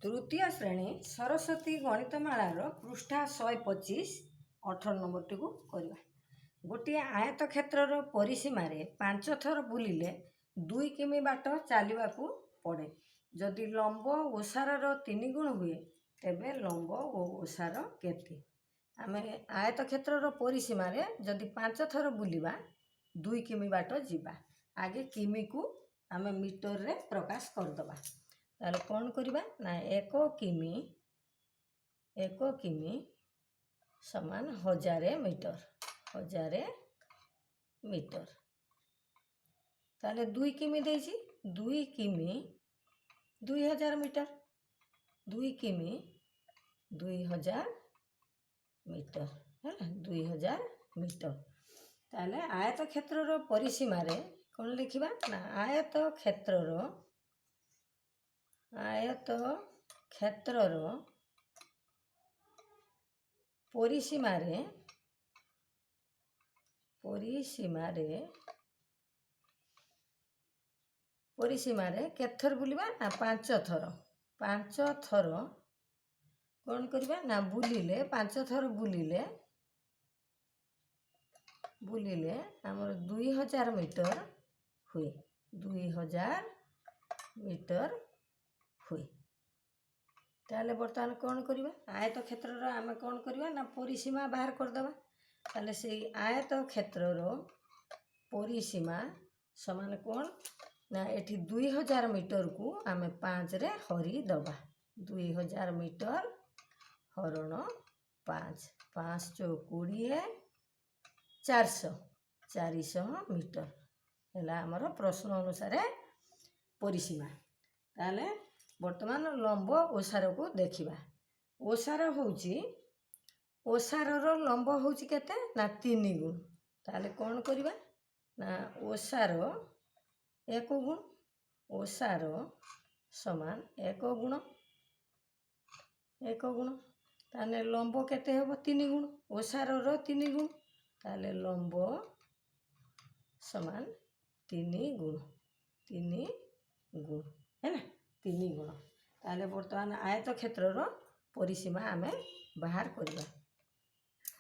तृतीय श्रेणी Saraswati गणितमालार पृष्ठा 125 18 number T करवा। गोटे आयत क्षेत्रर परिसीमार 5 थर बुलिले 2 किमी बाट चलवाक पड़े। जदि लंब ओसार 3 गुण हुए तेबे लंब और ओसार केते। आमे आयत क्षेत्रर परिसीमार जदि 5 थर बुलिबा 2 किमी बाट जीवा। आगे किमी को आमे मीटर रे प्रकाश करदबा। ताले कौन करिबा ना 1 किमी समान 1000 मीटर 1000 मीटर। ताले 2 किमी देछि 2 किमी 2000 मीटर 2 किमी 2000 मीटर है 2000 मीटर। ताले आयत क्षेत्रर परिसीमार कौन लिखिबा ना आयत क्षेत्रर परिसीमार केथर बुलिबा ना 5 थर। 5 थर कौन करिबा ना बुलिले 5 थर बुलिले हमर 2000 मीटर हुए 2000 मीटर हुए। ताले बर्तमान कौन करिबा आयत क्षेत्रर आमे कौन करिबा ना परिसीमा बाहर करदबा। ताले से आयत क्षेत्रर परिसीमा समान कौन ना एठी 2000 मीटर को आमे 5 रे हरि दबा। 2000 मीटर हरण 5 5 चौक 20 400 मीटर हैला हमर प्रश्न अनुसार परिसीमा। ताले वर्तमान लंब ओसार को देखिबा। ओसार होउची ओसारर लंब होउची केते ना 3 गुण। ताले कौन करिबा ना ओसार 1 गुण ओसार समान 1 गुण ताले लंब केते होबो 3 गुण ओसारर 3 गुण। ताले लंब समान 3 गुण है ना 3 गुण। ताले वर्तमान आयत क्षेत्रर परिसीमा आमे बाहर करबा।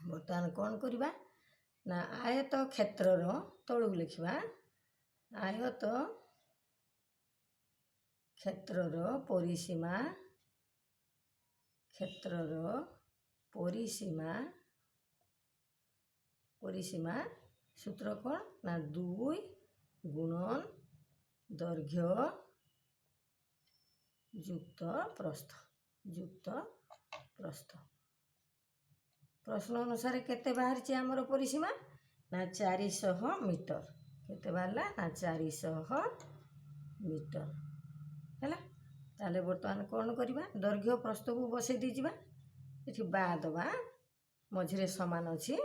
वर्तमान कौन करिबा ना आयत क्षेत्रर तळु लिखिबा आयत क्षेत्रर परिसीमा सूत्र कौन ना 2 गुणन दैर्घ्य युक्त प्रस्थ। प्रश्न अनुसार केते बाहर आमर परिसीमा ना 400 मीटर। केते बाहरला ना 400 मीटर हैला। ताले वर्तमान कौन करिबा दैर्घ्य प्रस्थ को बसे दी जिबा। एठी बा दबा मझिरे समान अछि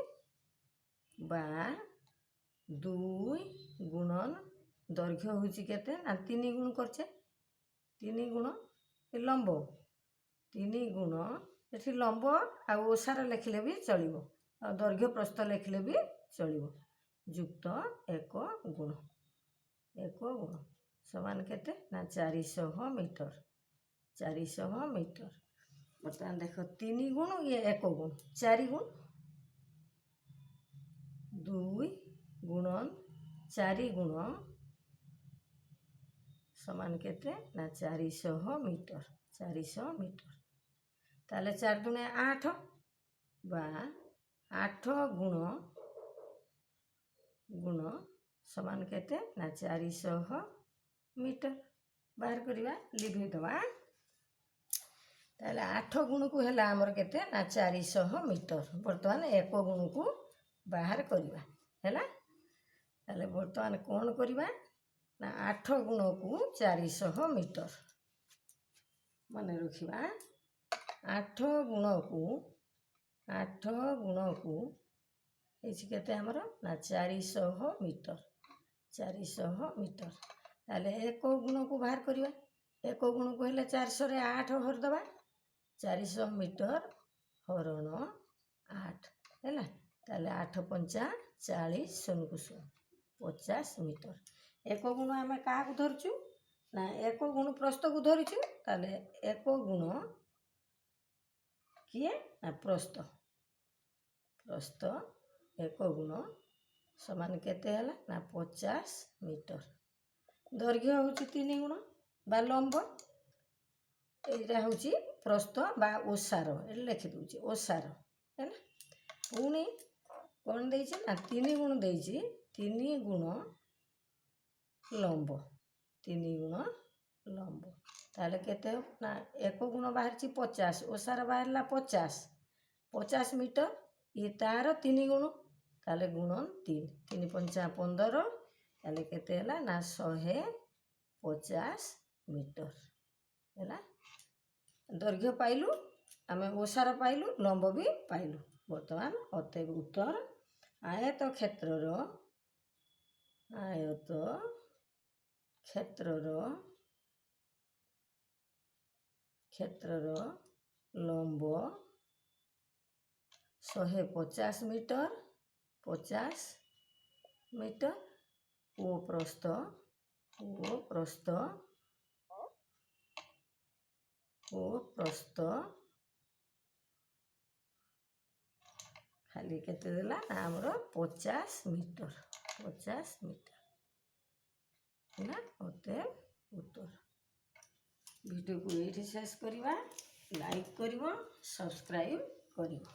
बा 2 गुणन दैर्घ्य होउची केते ना 3 गुण करछे 3 गुण लंब 3 गुण एठी लंब आ ओसार लिखले भी चलिबो आ दैर्घ्य प्रस्थ लिखले भी चलिबो युक्त 1 गुण समान केते ना 400 मीटर 400 मीटर। बर्तमान देखो 3 गुण ये 1 गुण 4 गुण 2 गुणन 4 गुण समान केते ना 400 मीटर ताले 4 दुने 8 बा 8 गुण समान केते ना 400 मीटर बाहर करिबा लिभे दबा। ताले 8 गुण को हैला हमर केते ना 400 मीटर। वर्तमान 1 गुण को बाहर करिबा हैला। ताले वर्तमान कौन करिबा ना 8 गुण को 400 मीटर मने रखिबा 8 गुण को एछि केते हमर ना 400 मीटर ताले 1 गुण को बाहर करिबा 1 गुण को हैला 400 रे 8 हर दबा 400 मीटर हरण 8 हैला। ताले 8 पंचा 40 शून्य को 50 मीटर। 1 गुण आमे का धरचु ନା ଏକ ଗୁଣ ପ୍ରସ୍ଥକୁ ଧରିଛୁ, ତାହେଲେ ଏକ ଗୁଣ କିଏ ନା ପ୍ରସ୍ଥ। ପ୍ରସ୍ଥ ଏକ ଗୁଣ ସମାନ କେତେ ହେଲା ନା 50 ମିଟର। ଦୈର୍ଘ୍ୟ ହେଉଛି 3 ଗୁଣ ବା ଲମ୍ବ। ଏଇଟା ହେଉଛି ପ୍ରସ୍ଥ ବା ଓସାର, ଏଠି ଲେଖିଦେଉଛି ଓସାର ହେଲା। ପୁଣି କ'ଣ ଦେଇଛି ନା 3 ଗୁଣ ଦେଇଛି, 3 ଗୁଣ ଲମ୍ବ, 3 ଗୁଣ ଲମ୍ବ। ତାହେଲେ କେତେ ହେବ ନା ଏକ ଗୁଣ ବାହାରିଛି 50, ଓସାର ବାହାରିଲା 50, 50 ମିଟର। ଇଏ ତାର 3 ଗୁଣ, ତାହେଲେ ଗୁଣନ 3, 3 ପଞ୍ଚା 15, ତାହେଲେ କେତେ ହେଲା ନା 150 ମିଟର ହେଲା। ଦୈର୍ଘ୍ୟ ପାଇଲୁ ଆମେ, ଓସାର ପାଇଲୁ, ଲମ୍ବ ବି ପାଇଲୁ। ବର୍ତ୍ତମାନ ଅତଏବ ଉତ୍ତର ଆୟତ କ୍ଷେତ୍ରର ଲମ୍ବ 150 ମିଟର, 50 ମିଟର ଓ ପ୍ରସ୍ଥ ଖାଲି କେତେ ଦେଲା ନା ଆମର 50 ମିଟର, 50 ମିଟର ହେଲା ଅତଏବ ଉତ୍ତର। ଭିଡ଼ିଓକୁ ଏଇଠି ଶେଷ କରିବା। ଲାଇକ୍ କରିବ, ସବସ୍କ୍ରାଇବ୍ କରିବ।